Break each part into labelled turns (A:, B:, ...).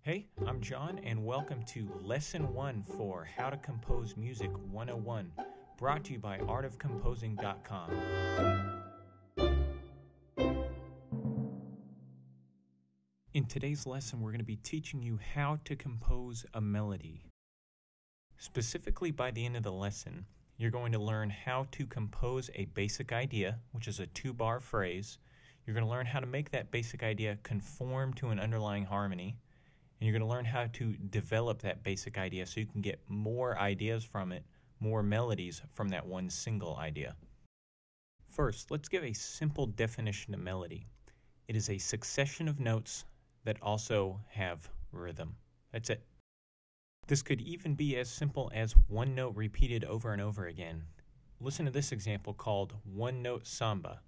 A: Hey, I'm John, and welcome to Lesson 1 for How to Compose Music 101, brought to you by artofcomposing.com. In today's lesson, we're going to be teaching you how to compose a melody. Specifically, by the end of the lesson, you're going to learn how to compose a basic idea, which is a 2-bar phrase. You're going to learn how to make that basic idea conform to an underlying harmony. And you're going to learn how to develop that basic idea so you can get more ideas from it, more melodies from that one single idea. First, let's give a simple definition of melody. It is a succession of notes that also have rhythm. That's it. This could even be as simple as one note repeated over and over again. Listen to this example called one-note samba.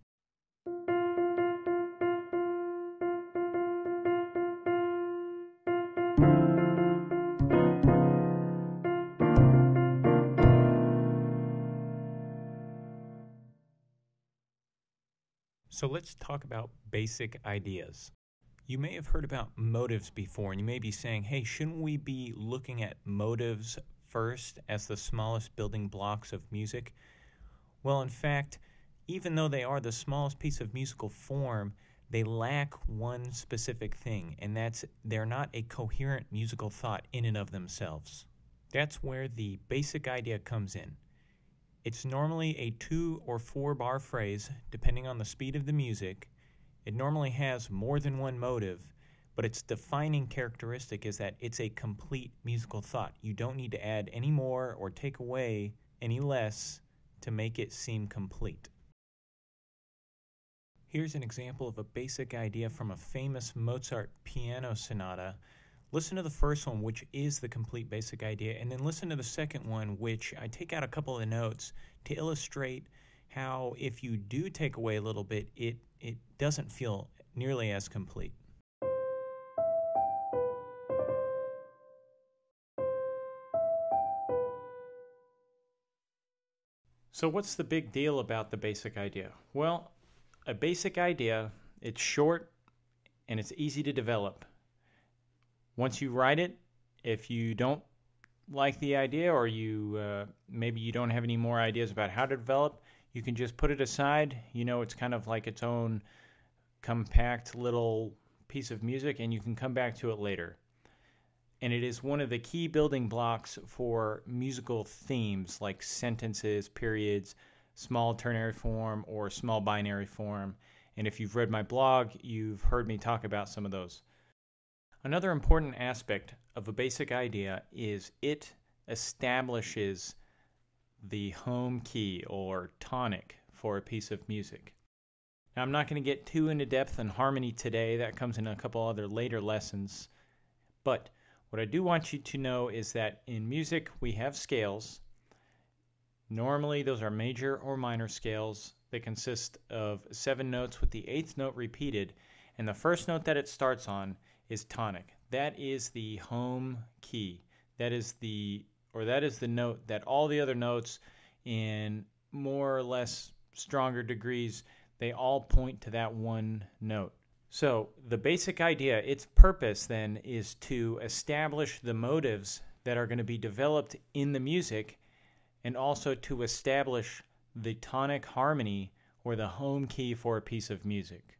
A: So let's talk about basic ideas. You may have heard about motives before, and you may be saying, hey, shouldn't we be looking at motives first as the smallest building blocks of music? Well, in fact, even though they are the smallest piece of musical form, they lack one specific thing, and that's they're not a coherent musical thought in and of themselves. That's where the basic idea comes in. It's normally a 2 or 4 bar phrase, depending on the speed of the music. It normally has more than one motive, but its defining characteristic is that it's a complete musical thought. You don't need to add any more or take away any less to make it seem complete. Here's an example of a basic idea from a famous Mozart piano sonata. Listen to the first one, which is the complete basic idea, and then listen to the second one, which I take out a couple of the notes to illustrate how if you do take away a little bit, it doesn't feel nearly as complete. So what's the big deal about the basic idea? Well, a basic idea, it's short and it's easy to develop. Once you write it, if you don't like the idea or maybe you don't have any more ideas about how to develop, you can just put it aside. You know, it's kind of like its own compact little piece of music, and you can come back to it later. And it is one of the key building blocks for musical themes like sentences, periods, small ternary form, or small binary form. And if you've read my blog, you've heard me talk about some of those. Another important aspect of a basic idea is it establishes the home key or tonic for a piece of music. Now, I'm not going to get too into depth on harmony today. That comes in a couple other later lessons. But what I do want you to know is that in music we have scales. Normally those are major or minor scales. They consist of 7 notes with the 8th note repeated, and the first note that it starts on is tonic. That is the home key. That is the note that all the other notes in more or less stronger degrees, they all point to that one note. So the basic idea, its purpose then is to establish the motives that are going to be developed in the music and also to establish the tonic harmony or the home key for a piece of music.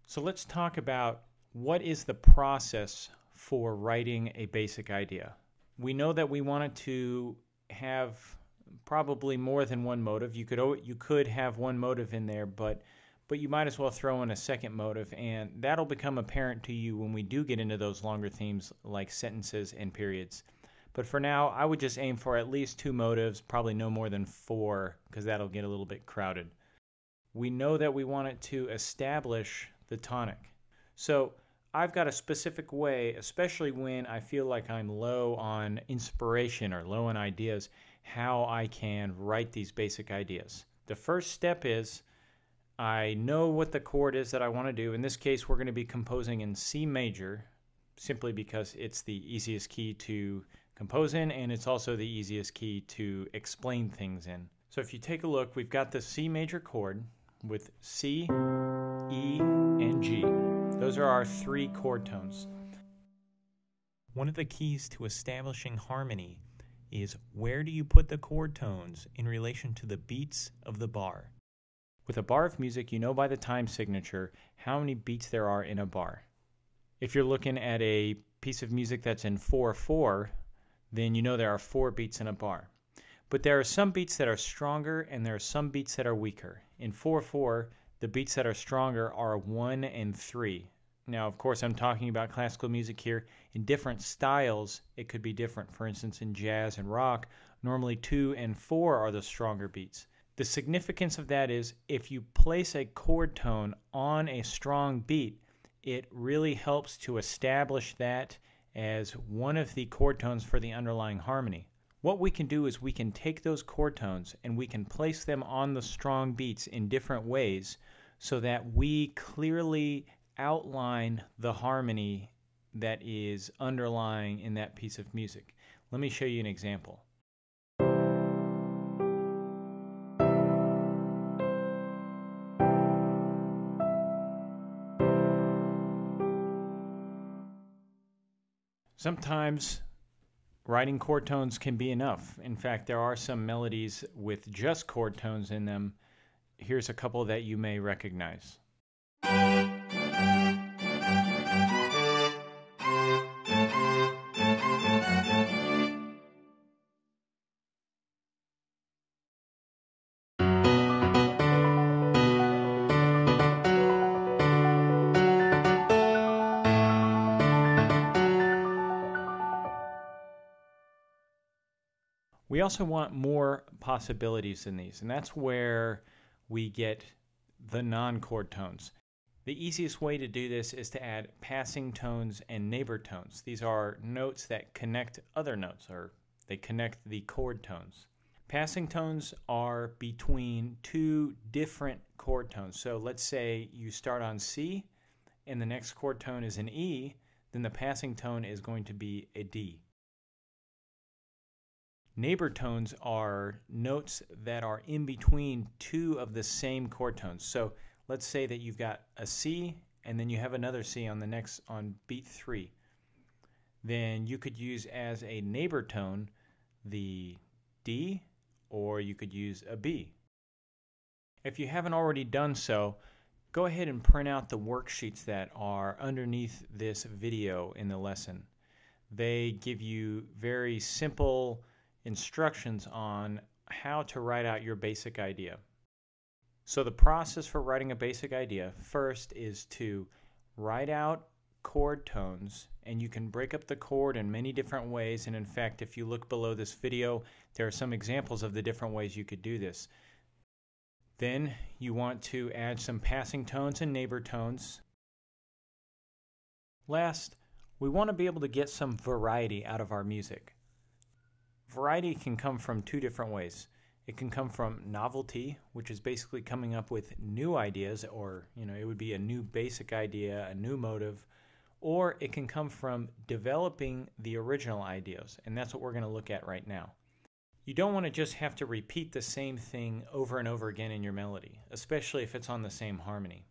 A: So let's talk about what is the process for writing a basic idea. We know that we want it to have probably more than one motive. You could have one motive in there, but you might as well throw in a second motive, and that'll become apparent to you when we do get into those longer themes like sentences and periods. But for now, I would just aim for at least 2 motives, probably no more than 4, because that'll get a little bit crowded. We know that we want it to establish the tonic. So I've got a specific way, especially when I feel like I'm low on inspiration or low on ideas, how I can write these basic ideas. The first step is I know what the chord is that I want to do. In this case, we're going to be composing in C major, simply because it's the easiest key to compose in, and it's also the easiest key to explain things in. So if you take a look, we've got the C major chord with C, E, and G. Those are our 3 chord tones.
B: One of the keys to establishing harmony is where do you put the chord tones in relation to the beats of the bar.
A: With a bar of music, you know by the time signature how many beats there are in a bar. If you're looking at a piece of music that's in 4/4, then you know there are 4 beats in a bar. But there are some beats that are stronger and there are some beats that are weaker. In 4/4, the beats that are stronger are 1 and 3. Now, of course, I'm talking about classical music here. In different styles, it could be different. For instance, in jazz and rock, normally 2 and 4 are the stronger beats. The significance of that is if you place a chord tone on a strong beat, it really helps to establish that as one of the chord tones for the underlying harmony. What we can do is we can take those chord tones and we can place them on the strong beats in different ways so that we clearly outline the harmony that is underlying in that piece of music. Let me show you an example. Sometimes writing chord tones can be enough. In fact, there are some melodies with just chord tones in them. Here's a couple that you may recognize. We also want more possibilities than these, and that's where we get the non-chord tones. The easiest way to do this is to add passing tones and neighbor tones. These are notes that connect other notes, or they connect the chord tones. Passing tones are between 2 different chord tones. So let's say you start on C, and the next chord tone is an E, then the passing tone is going to be a D. Neighbor tones are notes that are in between 2 of the same chord tones. So let's say that you've got a C and then you have another C on beat 3. Then you could use as a neighbor tone the D, or you could use a B. If you haven't already done so, go ahead and print out the worksheets that are underneath this video in the lesson. They give you very simple instructions on how to write out your basic idea. So the process for writing a basic idea first is to write out chord tones, and you can break up the chord in many different ways, and in fact if you look below this video there are some examples of the different ways you could do this. Then you want to add some passing tones and neighbor tones. Last, we want to be able to get some variety out of our music. Variety can come from 2 different ways. It can come from novelty, which is basically coming up with new ideas, or it would be a new basic idea, a new motive, or it can come from developing the original ideas, and that's what we're going to look at right now. You don't want to just have to repeat the same thing over and over again in your melody, especially if it's on the same harmony.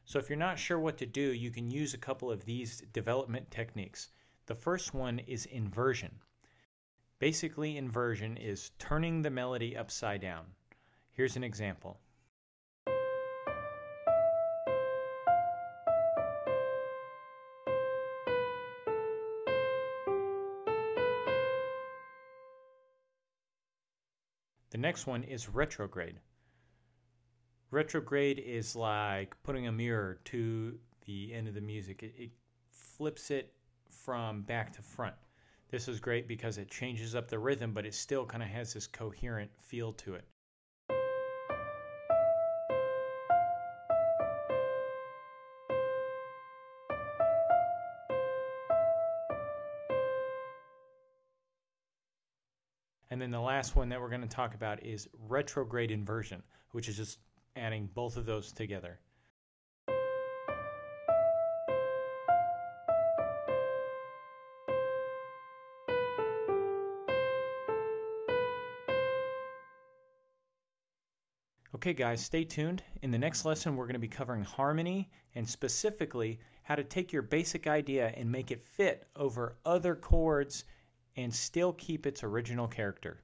A: So if you're not sure what to do, you can use a couple of these development techniques. The first one is inversion. Basically, inversion is turning the melody upside down. Here's an example. The next one is retrograde. Retrograde is like putting a mirror to the end of the music. It flips it from back to front. This is great because it changes up the rhythm, but it still kind of has this coherent feel to it. And then the last one that we're going to talk about is retrograde inversion, which is just adding both of those together. Okay guys, stay tuned. In the next lesson we're going to be covering harmony and specifically how to take your basic idea and make it fit over other chords and still keep its original character.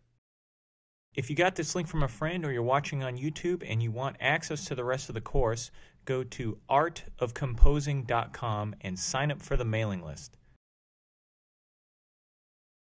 B: If you got this link from a friend or you're watching on YouTube and you want access to the rest of the course, go to artofcomposing.com and sign up for the mailing list.